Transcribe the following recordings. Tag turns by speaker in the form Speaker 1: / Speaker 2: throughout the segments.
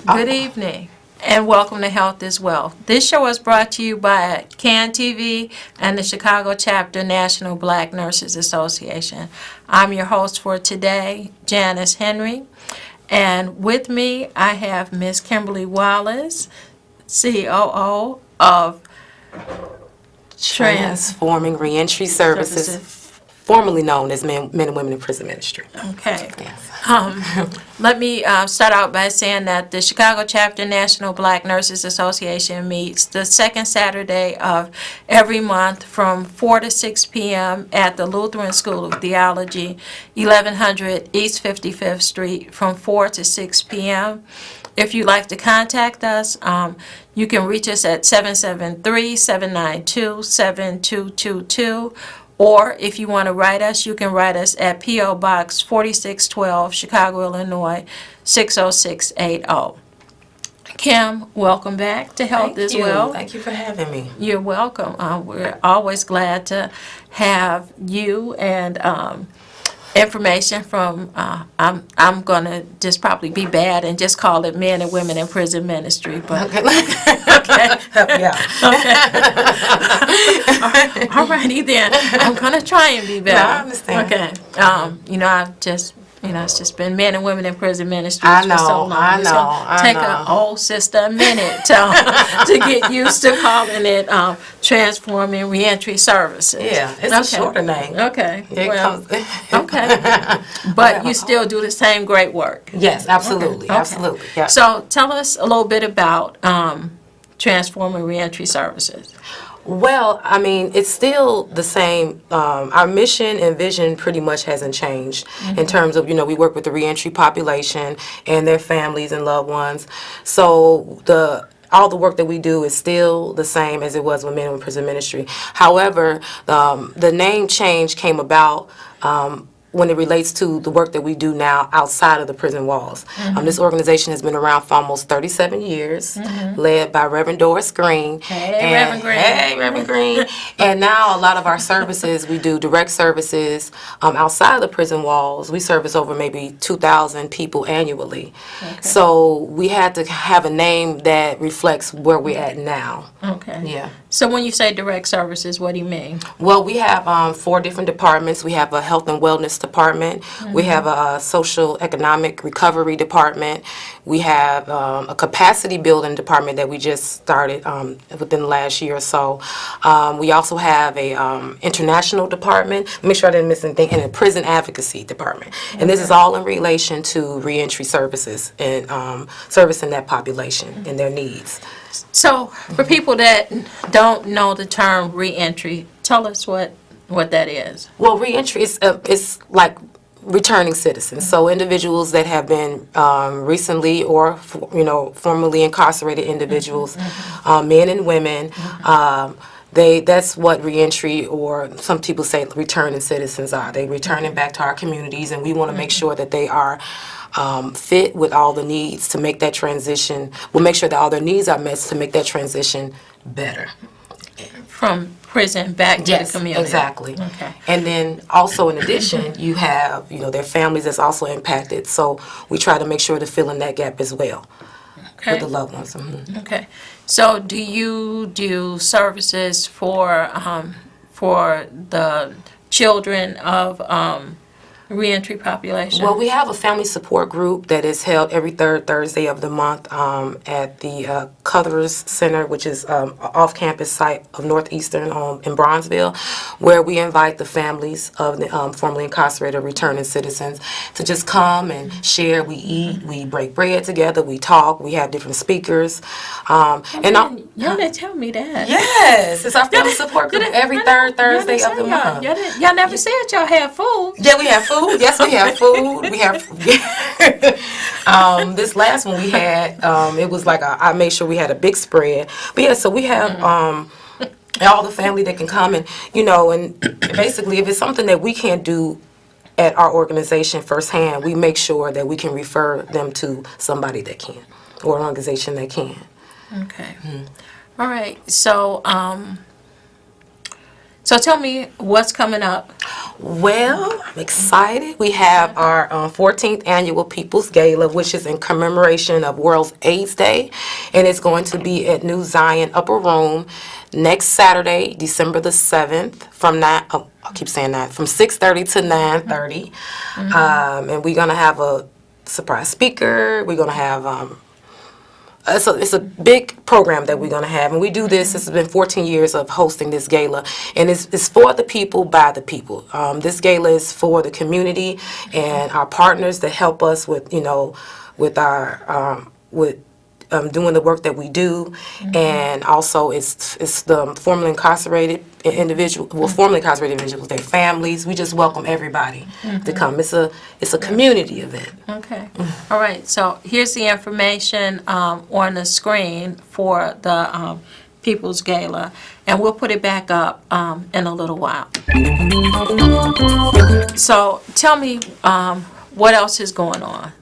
Speaker 1: Good evening, and welcome to Health is Wealth. This show is brought to you by CAN TV and the Chicago Chapter National Black Nurses Association. I'm your host for today, Janice Henry, and with me I have Miss Kimberly Wallace, COO of
Speaker 2: Transforming Reentry Services, formerly known as Men and Women in Prison Ministry.
Speaker 1: Okay.
Speaker 2: Yes.
Speaker 1: Let me start out by saying that the Chicago Chapter National Black Nurses Association meets the second Saturday of every month from 4 to 6 p.m. at the Lutheran School of Theology, 1100 East 55th Street, from 4 to 6 p.m. If you'd like to contact us, you can reach us at 773-792-7222. Or if you want to write us, you can write us at P.O. Box 4612, Chicago, Illinois, 60680. Kim, welcome back to Health is Well.
Speaker 2: Thank you for having me.
Speaker 1: You're welcome. We're always glad to have you and information from, I'm going to just probably be bad and just call it Men and Women in Prison Ministry. But
Speaker 2: Okay.
Speaker 1: okay.
Speaker 2: Yeah.
Speaker 1: All righty then. I'm going to try and be better.
Speaker 2: No, I understand.
Speaker 1: Okay. I've just, it's just been Men and Women in Prison Ministries
Speaker 2: I
Speaker 1: for
Speaker 2: know,
Speaker 1: so long.
Speaker 2: I
Speaker 1: It's
Speaker 2: know,
Speaker 1: gonna
Speaker 2: I
Speaker 1: take
Speaker 2: know.
Speaker 1: an old sister a minute to get used to calling it Transforming Reentry Services.
Speaker 2: Yeah, it's a shorter name.
Speaker 1: Okay.
Speaker 2: It
Speaker 1: Well,
Speaker 2: comes.
Speaker 1: okay. But you still do the same great work.
Speaker 2: Yes, absolutely,
Speaker 1: Okay.
Speaker 2: absolutely. Yeah.
Speaker 1: So tell us a little bit about Transforming Reentry Services.
Speaker 2: Well, I mean, it's still the same. Our mission and vision pretty much hasn't changed in terms of, we work with the reentry population and their families and loved ones. So all the work that we do is still the same as it was with Men in Prison Ministry. However, the name change came about when it relates to the work that we do now outside of the prison walls. This organization has been around for almost 37 years, led by Reverend Doris Green.
Speaker 1: Hey, Reverend Green.
Speaker 2: Hey, Reverend Green. And now a lot of our services, we do direct services outside of the prison walls. We service over maybe 2,000 people annually.
Speaker 1: Okay.
Speaker 2: So we had to have a name that reflects where we're at now.
Speaker 1: Okay.
Speaker 2: Yeah.
Speaker 1: So when you say direct services, what do you mean?
Speaker 2: Well, we have 4 different departments. We have a health and wellness department. We have a social economic recovery department. We have a capacity building department that we just started within the last year or so. We also have a international department. Make sure I didn't miss anything. And a prison advocacy department. And this is all in relation to reentry services and servicing that population and their needs.
Speaker 1: So for people that don't know the term reentry, tell us what that is.
Speaker 2: Well, reentry is like returning citizens. So individuals that have been recently or formerly incarcerated individuals, men and women. That's what reentry, or some people say returning citizens are. They returning back to our communities, and we want to make sure that they are fit with all the needs to make that transition. We'll make sure that all their needs are met to make that transition better.
Speaker 1: From prison back to the community.
Speaker 2: Exactly.
Speaker 1: Okay.
Speaker 2: And then also in addition, you have, their families that's also impacted. So we try to make sure to fill in that gap as well with the loved ones.
Speaker 1: Okay. So do you do services for the children of reentry population?
Speaker 2: Well, we have a family support group that is held every third Thursday of the month at the Cuthers Center, which is off-campus site of Northeastern in Bronzeville, where we invite the families of the formerly incarcerated returning citizens to just come and share. We eat, we break bread together, we talk, we have different speakers.
Speaker 1: Y'all didn't tell me that.
Speaker 2: Yes, it's our family support group every third Thursday of the month.
Speaker 1: Y'all never said y'all had food.
Speaker 2: Yeah, we have food. Yes, we have food. We have. This last one we had, it was like I made sure we had a big spread. But yeah, so we have all the family that can come and and basically if it's something that we can't do at our organization firsthand, we make sure that we can refer them to somebody that can or an organization that can.
Speaker 1: Okay. All right. So So tell me what's coming up.
Speaker 2: Well, I'm excited. We have our 14th annual People's Gala, which is in commemoration of World AIDS Day, and it's going to be at New Zion Upper Room next Saturday, December the 7th, from 9. Oh, I keep saying that, from 6:30 to 9:30, and we're gonna have a surprise speaker. We're gonna have it's a big program that we're going to have, and we do this. This has been 14 years of hosting this gala, and it's for the people, by the people. This gala is for the community and our partners that help us with, with our doing the work that we do, and also it's the formerly incarcerated formerly incarcerated individuals, their families. We just welcome everybody to come. It's a community event.
Speaker 1: Okay. All right. So here's the information on the screen for the People's Gala, and we'll put it back up in a little while. So tell me what else is going on.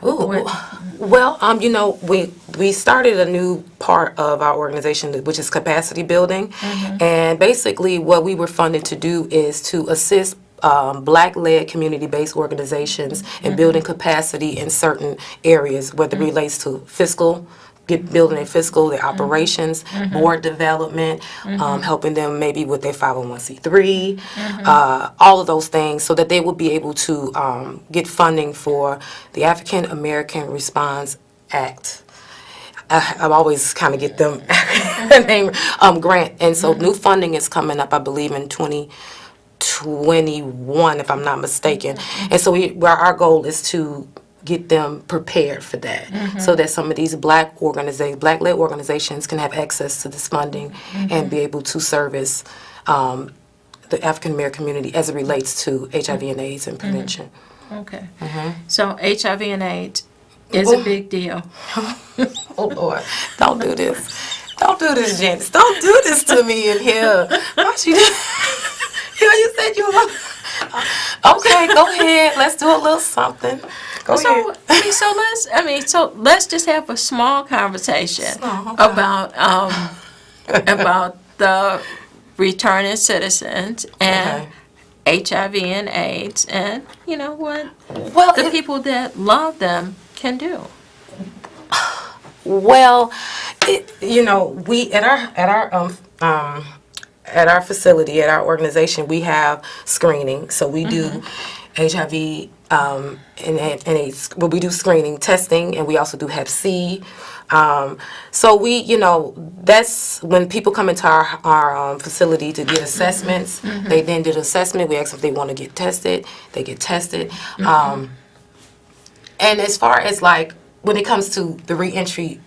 Speaker 2: Well, we started a new part of our organization, which is capacity building, and basically what we were funded to do is to assist Black-led community-based organizations in building capacity in certain areas, whether it relates to building their fiscal, their operations, board development, helping them maybe with their 501c3, all of those things, so that they will be able to get funding for the African American Response Act. I always kind of get them name grant, and so new funding is coming up, I believe, in 2021, if I'm not mistaken, and so our goal is to get them prepared for that, so that some of these Black-led organizations can have access to this funding and be able to service the African American community as it relates to HIV and AIDS and prevention.
Speaker 1: Okay. So HIV and AIDS is a big deal.
Speaker 2: Oh Lord, don't do this. Don't do this, Janice. Don't do this to me in here. Why she do? You said you were. Okay, go ahead. Let's do a little something.
Speaker 1: So let's just have a small conversation about the returning citizens and HIV and AIDS, and what the people that love them can do.
Speaker 2: Well, we at our facility, at our organization, we have screening. So we do HIV and AIDS. Well, we do screening testing, and we also do Hep C. So that's when people come into our facility to get assessments. They then did assessment. We ask if they want to get tested. They get tested. And as far as when it comes to the reentry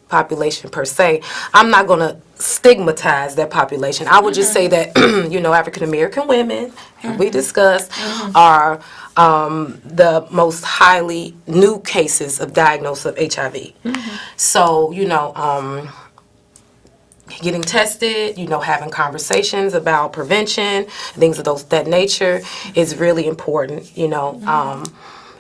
Speaker 2: population per se, I'm not going to stigmatize that population. I would just say that, African American women, we discussed, are the most highly new cases of diagnosis of HIV. So, getting tested, having conversations about prevention, things of that nature is really important,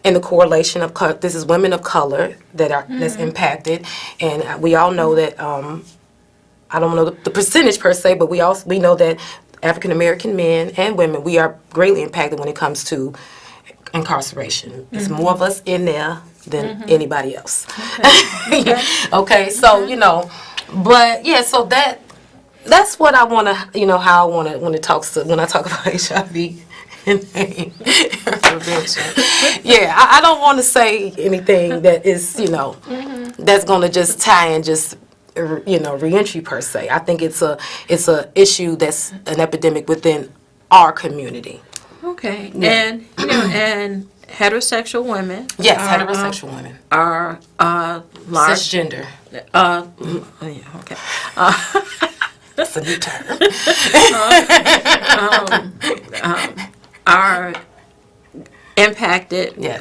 Speaker 2: and the correlation of this is women of color that's impacted, and we all know that I don't know the percentage per se, but we know that African American men and women, we are greatly impacted when it comes to incarceration. There's more of us in there than anybody else. Okay, so but yeah, so that's what I want to how I want to when I talk about HIV. Prevention. Yeah, I don't want to say anything that is, that's going to just tie in reentry per se. I think it's a issue that's an epidemic within our community.
Speaker 1: Okay, and and heterosexual women.
Speaker 2: Yes, heterosexual women
Speaker 1: are large
Speaker 2: cisgender.
Speaker 1: Okay.
Speaker 2: That's a new term.
Speaker 1: Are impacted
Speaker 2: Yes.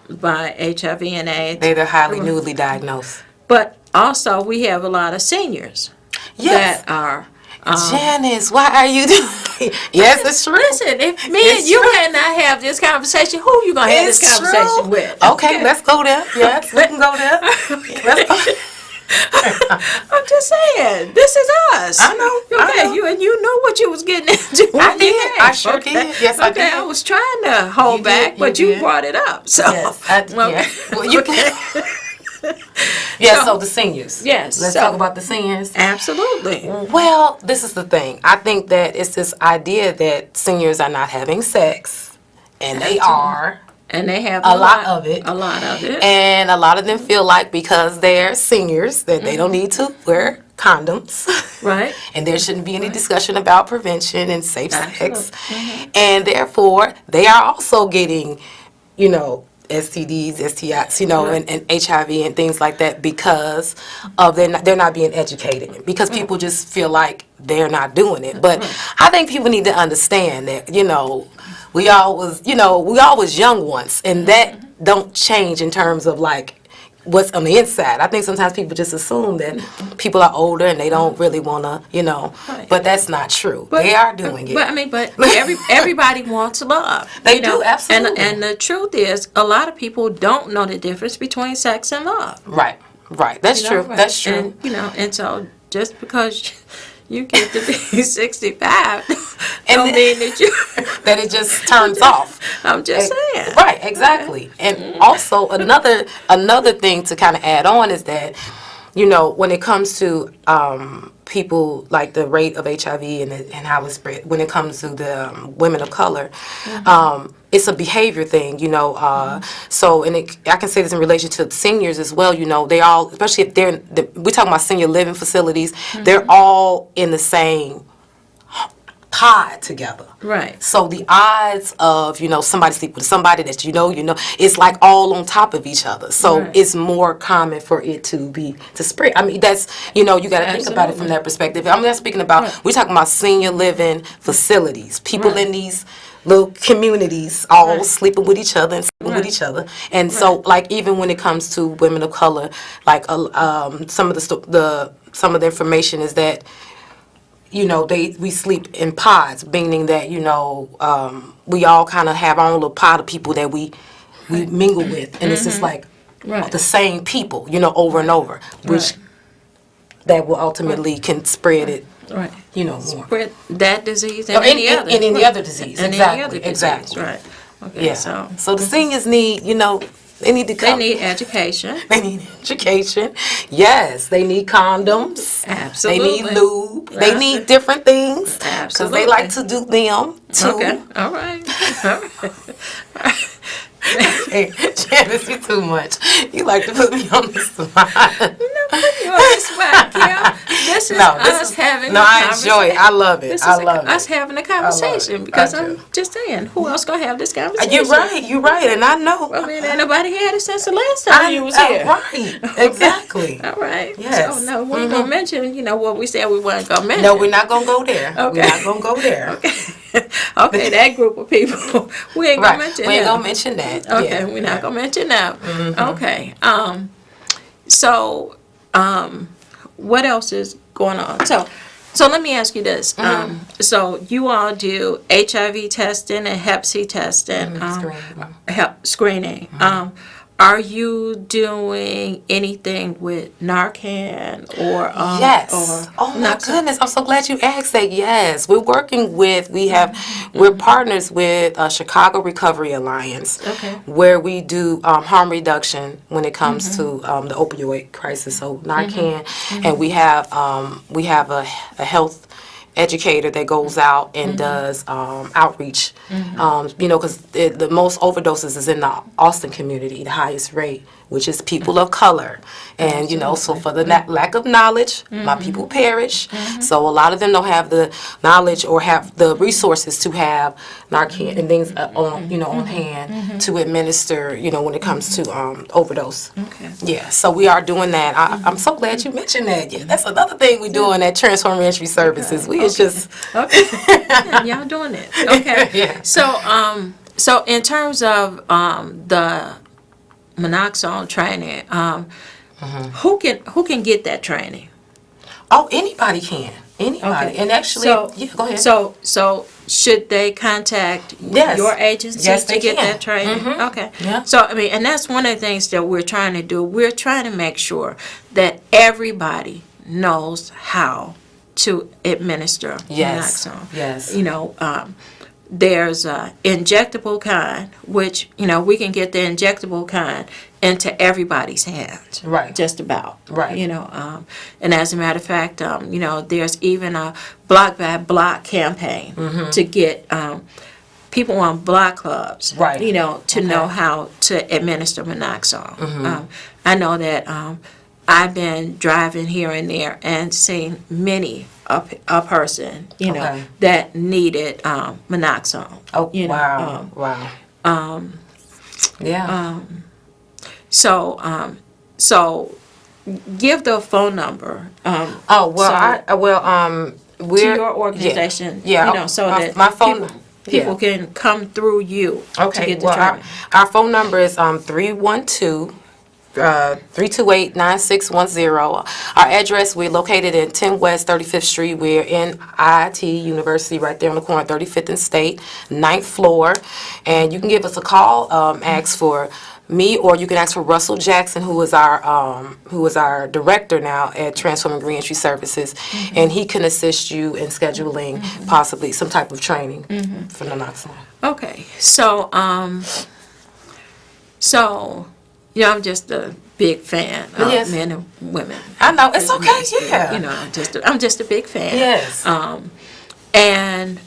Speaker 1: by HIV and AIDS.
Speaker 2: They're highly newly diagnosed.
Speaker 1: But also we have a lot of seniors that are.
Speaker 2: Janice, why are you doing? Yes, it's true.
Speaker 1: Listen, if me and you cannot have this conversation, who you gonna have this conversation with?
Speaker 2: Okay, let's go there. Yes, we can go there. Let's go.
Speaker 1: I'm just saying, this is us.
Speaker 2: I know,
Speaker 1: Okay,
Speaker 2: I know.
Speaker 1: you knew what you was getting into.
Speaker 2: I
Speaker 1: when you
Speaker 2: did.
Speaker 1: came,
Speaker 2: I sure
Speaker 1: okay?
Speaker 2: did. Yes, I
Speaker 1: Okay,
Speaker 2: did.
Speaker 1: I was trying to hold
Speaker 2: You
Speaker 1: back,
Speaker 2: did,
Speaker 1: but
Speaker 2: you
Speaker 1: you
Speaker 2: did.
Speaker 1: brought it up. So,
Speaker 2: Yes,
Speaker 1: okay.
Speaker 2: Well, you Yeah,
Speaker 1: So-
Speaker 2: so the seniors.
Speaker 1: Yes,
Speaker 2: Let's
Speaker 1: so-
Speaker 2: talk about the seniors.
Speaker 1: Absolutely.
Speaker 2: Well, this is the thing. I think that it's this idea that seniors are not having sex, and they are.
Speaker 1: And they have
Speaker 2: A lot of it.
Speaker 1: A lot of it.
Speaker 2: And a lot of them feel like because they're seniors that they don't need to wear condoms.
Speaker 1: Right.
Speaker 2: And there shouldn't be any discussion about prevention and safe sex.
Speaker 1: Absolutely.
Speaker 2: And therefore, they are also getting, STDs, STIs, and HIV and things like that because of they're not being educated. Because people just feel like they're not doing it. But I think people need to understand that, we all was young once, and that don't change in terms of like what's on the inside. I think sometimes people just assume that people are older and they don't really want to, but that's not true. They are doing it.
Speaker 1: But everybody wants love.
Speaker 2: They do, absolutely.
Speaker 1: And the truth is, a lot of people don't know the difference between sex and love.
Speaker 2: Right. That's true.
Speaker 1: Right.
Speaker 2: That's true.
Speaker 1: And, and so just because you get to be 65 don't mean that you...
Speaker 2: that it just turns off.
Speaker 1: I'm just saying.
Speaker 2: Right, exactly. And also another thing to kind of add on is that, when it comes to people, like the rate of HIV and how it's spread, when it comes to the women of color, it's a behavior thing, so, and I can say this in relation to seniors as well, they all, especially if we're talking about senior living facilities, they're all in the same pod together.
Speaker 1: Right.
Speaker 2: So the odds of, somebody sleep with somebody that it's like all on top of each other. So
Speaker 1: Right.
Speaker 2: it's more common for it to spread. I mean, that's, you got to think about it from that perspective. I'm not speaking about, we're talking about senior living facilities. People in these little communities all sleeping with each other and sleeping with each other. And so, like, even when it comes to women of color, like, some of the information is that, we sleep in pods, meaning that, we all kind of have our own little pod of people that we mingle with. And it's just like the same people, over and over, which that will ultimately can spread it,
Speaker 1: Right.
Speaker 2: more.
Speaker 1: Spread that disease and
Speaker 2: Or
Speaker 1: any other.
Speaker 2: and any other disease.
Speaker 1: And
Speaker 2: Exactly.
Speaker 1: any other disease.
Speaker 2: Exactly.
Speaker 1: Right. Okay,
Speaker 2: Yeah.
Speaker 1: so
Speaker 2: the seniors need, they need to
Speaker 1: they
Speaker 2: come.
Speaker 1: need education.
Speaker 2: They need education. Yes, they need condoms.
Speaker 1: Absolutely.
Speaker 2: They need lube. They need different things. Because they like to do them too.
Speaker 1: Okay. All right. All right.
Speaker 2: Hey, Janice, you too much. You like to put me on the spot.
Speaker 1: You on the spot, Kim. This is us having a
Speaker 2: I enjoy it. I love it.
Speaker 1: This
Speaker 2: I
Speaker 1: is
Speaker 2: love
Speaker 1: us
Speaker 2: it.
Speaker 1: having a conversation because
Speaker 2: Gotcha.
Speaker 1: I'm just saying, who else gonna have this conversation?
Speaker 2: You're right, and I know.
Speaker 1: I mean, ain't nobody had it since the last time you was here.
Speaker 2: Right, exactly.
Speaker 1: All right.
Speaker 2: Yes.
Speaker 1: So no, we ain't gonna mention, what we said we weren't gonna mention.
Speaker 2: No, we're not going to go there.
Speaker 1: Okay.
Speaker 2: We're not going to go there.
Speaker 1: Okay, that group of people, we ain't gonna mention
Speaker 2: We ain't
Speaker 1: them.
Speaker 2: going to mention that.
Speaker 1: Okay,
Speaker 2: Yeah.
Speaker 1: we're not gonna mention them. Okay. So, what else is going on? So let me ask you this. So you all do HIV testing and Hep C testing, screening. Are you doing anything with Narcan or
Speaker 2: Yes.
Speaker 1: Or
Speaker 2: Oh my goodness! I'm so glad you asked that. Yes, we're we're partners with Chicago Recovery Alliance.
Speaker 1: Okay.
Speaker 2: Where we do harm reduction when it comes to the opioid crisis. So Narcan, and we have a health educator that goes out and does outreach, because the most overdoses is in the Austin community, the highest rate, which is people of color. And, so for the lack of knowledge, my people perish. So a lot of them don't have the knowledge or have the resources to have Narcan and things on hand to administer, when it comes to overdose.
Speaker 1: Okay.
Speaker 2: Yeah, so we are doing that. I'm so glad you mentioned that. Yeah, that's another thing we're doing at Transform Reentry Services. We is just
Speaker 1: Okay. Yeah, y'all doing it. Okay.
Speaker 2: Yeah.
Speaker 1: So in terms of the Monoxone training, who can get that training?
Speaker 2: Oh, anybody can. Anybody. And actually,
Speaker 1: So,
Speaker 2: yeah, go ahead.
Speaker 1: So should they contact
Speaker 2: Yes.
Speaker 1: your agency
Speaker 2: Yes,
Speaker 1: to
Speaker 2: they
Speaker 1: get
Speaker 2: can.
Speaker 1: that training?
Speaker 2: Mhm.
Speaker 1: Okay.
Speaker 2: Yeah.
Speaker 1: So, I mean, and that's one of the things that we're trying to do. We're trying to make sure that everybody knows how to administer
Speaker 2: Yes.
Speaker 1: naloxone.
Speaker 2: Yes.
Speaker 1: You know, there's a injectable kind, which, you know, we can get the injectable kind into everybody's hands.
Speaker 2: Right.
Speaker 1: Just about.
Speaker 2: Right.
Speaker 1: You know, and as a matter of fact, you know, there's even a block by block campaign to get people on block clubs,
Speaker 2: Right.
Speaker 1: you know, to
Speaker 2: Okay.
Speaker 1: know how to administer naloxone. I know that I've been driving here and there and seen many a person, you know,
Speaker 2: Okay.
Speaker 1: that needed naloxone.
Speaker 2: Oh,
Speaker 1: you know,
Speaker 2: wow. Wow. Yeah.
Speaker 1: So give the phone number.
Speaker 2: Oh, well,
Speaker 1: so-
Speaker 2: we're.
Speaker 1: to your organization,
Speaker 2: Yeah.
Speaker 1: you know, so that
Speaker 2: my phone.
Speaker 1: people can come through you to
Speaker 2: Okay,
Speaker 1: get the
Speaker 2: well,
Speaker 1: training.
Speaker 2: our phone number is 312-328-9610. Our address, we're located in 10 West 35th Street. We're in IIT University, right there on the corner, 35th and State, 9th floor. And you can give us a call, ask for me, or you can ask for Russell Jackson, who is our director now at Transforming Reentry Services, and he can assist you in scheduling possibly some type of training for naloxone.
Speaker 1: Okay, so you know, I'm just a big fan of
Speaker 2: Yes.
Speaker 1: men and women.
Speaker 2: I know, it's
Speaker 1: Prison
Speaker 2: okay,
Speaker 1: ministry.
Speaker 2: yeah.
Speaker 1: You know, I'm just a big fan.
Speaker 2: Yes.
Speaker 1: And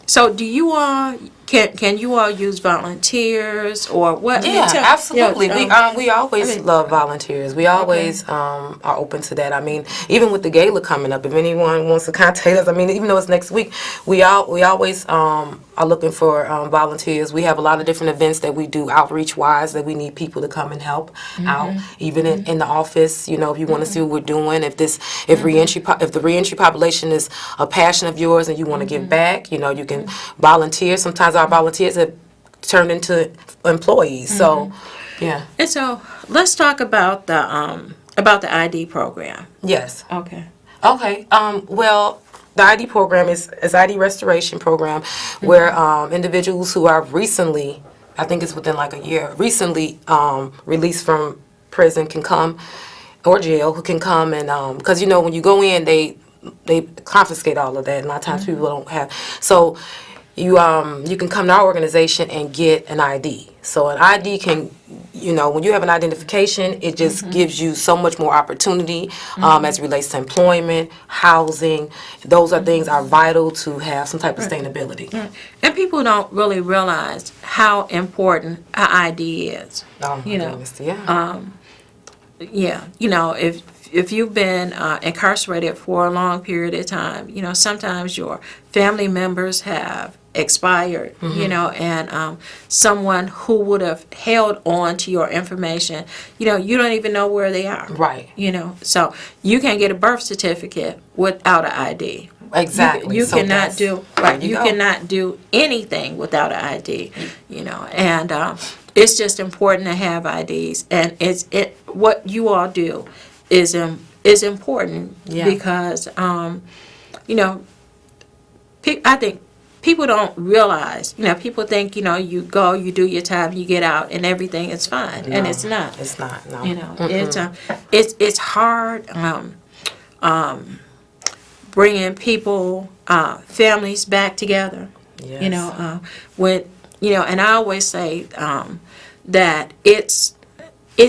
Speaker 1: so, do you all can you all use volunteers or what?
Speaker 2: Yeah, absolutely. We always
Speaker 1: I mean-
Speaker 2: love volunteers. We always are open to that. I mean, even with the gala coming up, if anyone wants to contact us, I mean, even though it's next week, we always are looking for volunteers. We have a lot of different events that we do outreach wise that we need people to come and help out. Even in the office, you know, if you want to see what we're doing, if the reentry population is a passion of yours and you want to give back, you know, you can volunteer. Sometimes our volunteers have turned into employees. So, yeah.
Speaker 1: And so, let's talk about the ID program.
Speaker 2: Yes.
Speaker 1: Okay.
Speaker 2: Okay. Well, the ID program is ID restoration program, where individuals who are recently, I think it's within like a year, recently released from prison can come, or jail, who can come and because you know when you go in they confiscate all of that, and a lot of times people don't have. So you can come to our organization and get an ID. So an ID can, you know, when you have an identification, it just gives you so much more opportunity as it relates to employment, housing. Those are things are vital to have some type of sustainability.
Speaker 1: And people don't really realize how important an ID is.
Speaker 2: Oh, my
Speaker 1: You know,
Speaker 2: goodness, yeah.
Speaker 1: Yeah, you know, if you've been incarcerated for a long period of time, you know, sometimes your family members have expired, you know, and someone who would have held on to your information, you know, you don't even know where they are.
Speaker 2: Right.
Speaker 1: You know, so you can't get a birth certificate without an ID.
Speaker 2: Exactly.
Speaker 1: You
Speaker 2: So
Speaker 1: cannot
Speaker 2: that's-
Speaker 1: do
Speaker 2: there you go.
Speaker 1: cannot do anything without an ID. You know, and it's just important to have IDs, and what you all do is important
Speaker 2: Yeah.
Speaker 1: because you know, I think people don't realize. You know, people think, you know, you go, you do your time, you get out, and everything is fine, and
Speaker 2: No,
Speaker 1: it's not.
Speaker 2: It's not. No.
Speaker 1: You know, it's hard bringing people, families back together.
Speaker 2: Yes.
Speaker 1: You know, and I always say that it's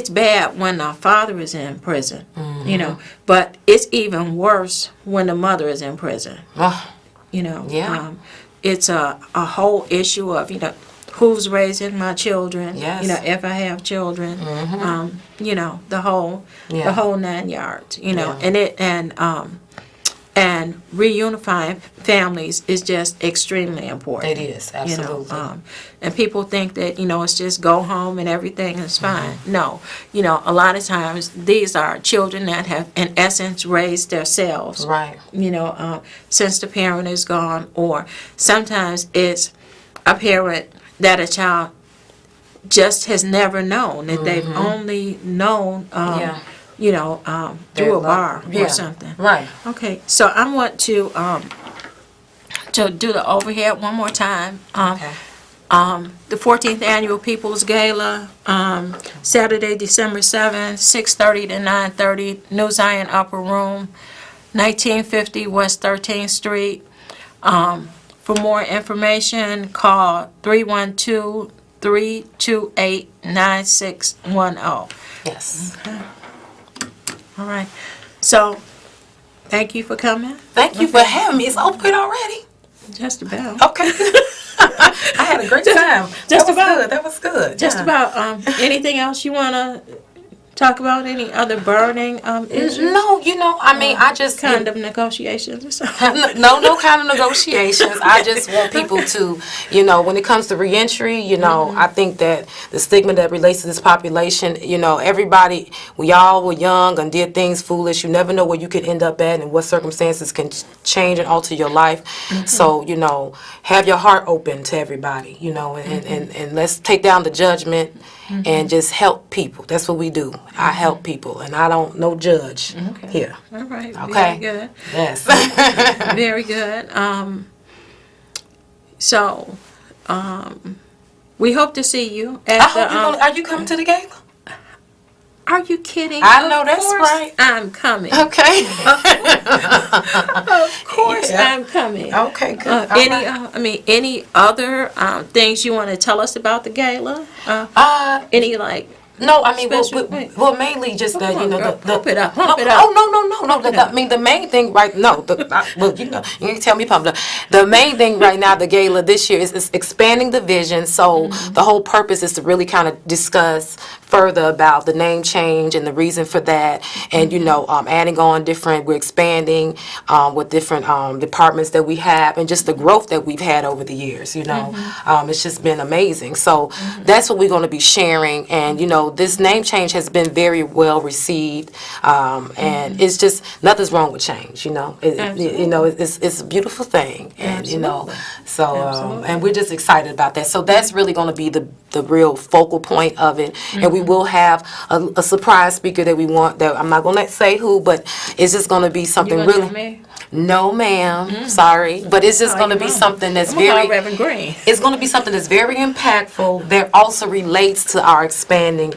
Speaker 1: bad when the father is in prison. You know, but it's even worse when the mother is in prison.
Speaker 2: Oh,
Speaker 1: You know,
Speaker 2: Yeah.
Speaker 1: It's a whole issue of, you know, who's raising my children.
Speaker 2: Yes.
Speaker 1: You know, if I have children. You know, the whole 9 yards. You know,
Speaker 2: Yeah.
Speaker 1: and reunifying families is just extremely important.
Speaker 2: it is,
Speaker 1: You know,
Speaker 2: absolutely.
Speaker 1: and people think that, you know, it's just go home and everything is fine. No, you know, a lot of times these are children that have, in essence, raised themselves.
Speaker 2: Right.
Speaker 1: You know, since the parent is gone, or sometimes it's a parent that a child just has never known, that they've only known
Speaker 2: Yeah.
Speaker 1: do a bar
Speaker 2: Yeah.
Speaker 1: or something.
Speaker 2: Right.
Speaker 1: Okay, so I want to do the overhead one more time.
Speaker 2: Okay.
Speaker 1: The 14th Annual People's Gala, Saturday, December 7th, 6:30 to 9:30, New Zion Upper Room, 1950 West 13th Street. For more information, call 312-328-9610.
Speaker 2: Yes.
Speaker 1: All right. So, thank you for coming.
Speaker 2: Thank you for having me. It's open already.
Speaker 1: Just about.
Speaker 2: Okay. I had a great time.
Speaker 1: just
Speaker 2: that was
Speaker 1: about.
Speaker 2: good. That was good.
Speaker 1: Just
Speaker 2: Yeah.
Speaker 1: about. Anything else you want to talk about? Any other burning issues?
Speaker 2: No, I mean, I just
Speaker 1: Kind of negotiations or something?
Speaker 2: no kind of negotiations. I just want people to, when it comes to reentry, I think that the stigma that relates to this population, everybody, we all were young and did things foolish. You never know where you could end up at and what circumstances can change and alter your life. So, have your heart open to everybody, and let's take down the judgment and just help people. That's what we do. I help people, and I don't no judge here.
Speaker 1: All right.
Speaker 2: Okay.
Speaker 1: Very good.
Speaker 2: Yes.
Speaker 1: Very good. So, we hope to see you at
Speaker 2: I hope
Speaker 1: the.
Speaker 2: are you coming to the gala?
Speaker 1: Are you kidding?
Speaker 2: I know
Speaker 1: Of
Speaker 2: that's
Speaker 1: course
Speaker 2: right.
Speaker 1: I'm coming.
Speaker 2: Okay.
Speaker 1: Of course
Speaker 2: Yeah.
Speaker 1: I'm coming.
Speaker 2: Okay, good. All right.
Speaker 1: Any other things you want to tell us about the gala? Any
Speaker 2: No, I mean,
Speaker 1: Special-
Speaker 2: well, mainly just that,
Speaker 1: Come on, girl.
Speaker 2: the
Speaker 1: Pump it up.
Speaker 2: no,
Speaker 1: Pump it up.
Speaker 2: oh, no. I mean, the main thing you can tell me pump it up. The main thing right now, the gala this year is expanding the vision. So the whole purpose is to really kind of discuss further about the name change and the reason for that, and adding on we're expanding with different departments that we have, and just the growth that we've had over the years. It's just been amazing. So that's what we're going to be sharing, and this name change has been very well received, and it's just nothing's wrong with change. It's a beautiful thing, and
Speaker 1: Absolutely.
Speaker 2: so
Speaker 1: Absolutely.
Speaker 2: and we're just excited about that. So that's really going to be the real focal point of it, and we will have a surprise speaker that we want. That I'm not going to say who, but it's just going to be something
Speaker 1: You gonna
Speaker 2: really.
Speaker 1: tell me?
Speaker 2: No, ma'am. Sorry, but it's just going to be something that's
Speaker 1: I'm gonna call
Speaker 2: very.
Speaker 1: Reverend Green.
Speaker 2: It's going to be something that's very impactful that also relates to our expanding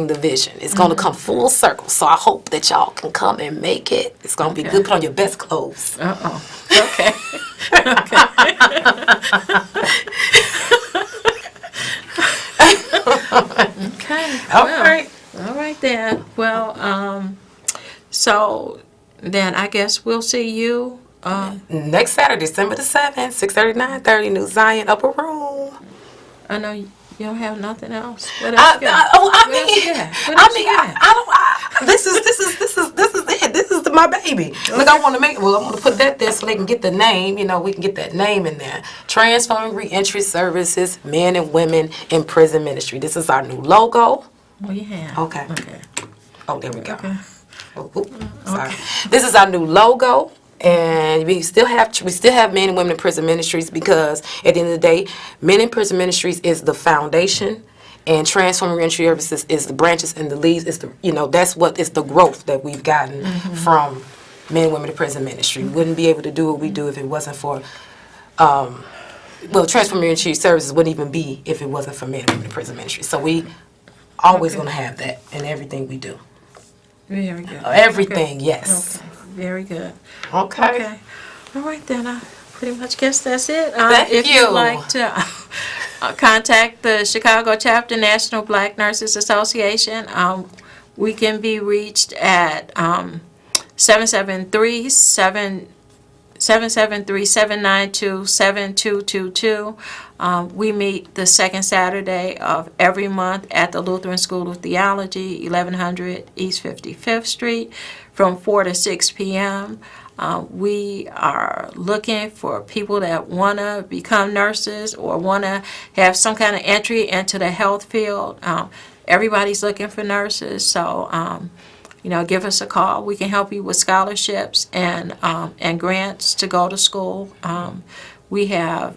Speaker 2: the vision. It's going to come full circle. So I hope that y'all can come and make it. It's going to be good. Put on your best clothes.
Speaker 1: Okay. Okay.
Speaker 2: All
Speaker 1: Well,
Speaker 2: right.
Speaker 1: All right then. Well, so then I guess we'll see you.
Speaker 2: Next Saturday, December the 7th, 6:30, 9:30, New Zion Upper Room.
Speaker 1: I know you don't have nothing else. What else you got?
Speaker 2: This is it. This is my baby. Look, I want to put that there so they can get the name. We can get that name in there. Transforming Reentry Services, Men and Women in Prison Ministry. This is our new logo.
Speaker 1: Oh, yeah.
Speaker 2: Okay.
Speaker 1: Okay.
Speaker 2: Oh, there we go.
Speaker 1: Okay.
Speaker 2: Oh, sorry. This is our new logo, and we still have Men and Women in Prison Ministries, because at the end of the day, Men in Prison Ministries is the foundation, and Transforming Reentry Services is the branches and the leads. Is that's what is the growth that we've gotten from Men and Women in Prison Ministry. We wouldn't be able to do what we do if it wasn't for. Transforming Reentry Services wouldn't even be if it wasn't for Men and Women in Prison Ministry. So we always going to have that in everything we do.
Speaker 1: Very good.
Speaker 2: Everything,
Speaker 1: Okay.
Speaker 2: yes.
Speaker 1: Okay. Very good.
Speaker 2: Okay.
Speaker 1: Okay. All right then. I pretty much guess that's it.
Speaker 2: Thank
Speaker 1: if
Speaker 2: you.
Speaker 1: you'd like to contact the Chicago Chapter National Black Nurses Association, we can be reached at 773-792-7222. We meet the second Saturday of every month at the Lutheran School of Theology, 1100 East 55th Street, from 4 to 6 p.m. We are looking for people that want to become nurses or want to have some kind of entry into the health field. Everybody's looking for nurses, so give us a call. We can help you with scholarships and grants to go to school. We have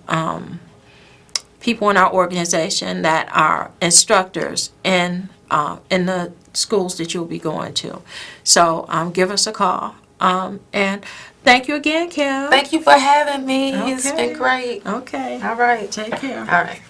Speaker 1: people in our organization that are instructors in the schools that you'll be going to. So give us a call. And thank you again, Kim.
Speaker 2: Thank you for having me. It's
Speaker 1: Okay.
Speaker 2: been great.
Speaker 1: Okay.
Speaker 2: All right.
Speaker 1: Take care.
Speaker 2: All right.